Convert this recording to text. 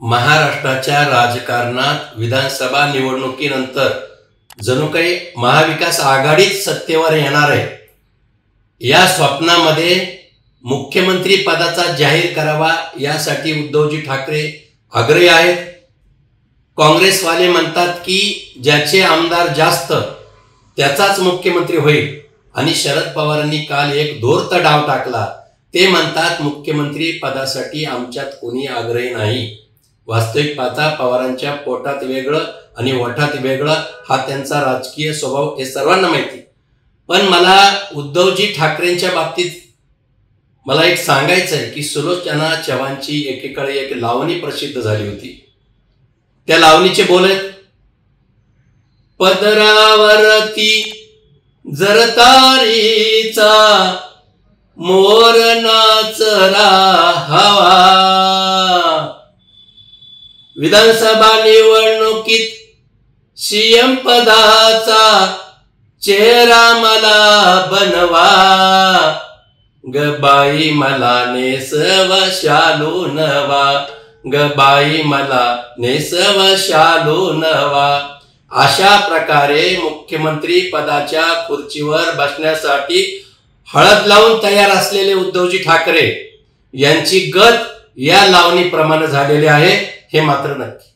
महाराष्ट्राच्या राजकारणात विधानसभा निवडणुकीनंतर जणू काही महाविकास आघाडीच सत्तेवर येणार आहे या स्वप्नामध्ये मुख्यमंत्री पदाचा जाहीर करावा यासाठी उद्धवजी ठाकरे आग्रही आहेत। काँग्रेसवाले म्हणतात की ज्याचे आमदार जास्त त्याचाच मुख्यमंत्री होईल आणि शरद पवारांनी काल एक धूर्त डाव टाकला। ते म्हणतात मुख्यमंत्री पदासाठी आमच्यात कोणी आग्रही नाही। वास्तविक पाहता पवारांच्या पोटात वेगळं आणि ओठात वेगळं हा त्यांचा राजकीय स्वभाव हे सर्वांना माहिती। पण मला उद्धवजी ठाकरेंच्या बाबतीत मला एक सांगायचं आहे की सुलोचना चव्हाणची एकेकाळी एक लावणी प्रसिद्ध झाली होती। त्या लावणीचे बोल आहेत, पदरावरती जरतारीचा मोर नाचरा हवा। विधानसभा निवडणुकीत सीएम पदाचा चेहरा मला बनवा, गबाई मला नेसव शालू नवा, गबाई मला नेसव शालू नवा। अशा प्रकारे मुख्यमंत्री पदाच्या खुर्चीवर बसण्यासाठी हळद लावून तयार असलेले उद्धवजी ठाकरे यांची गत या लावणीप्रमाणे झालेली आहे हे मात्र नक्की।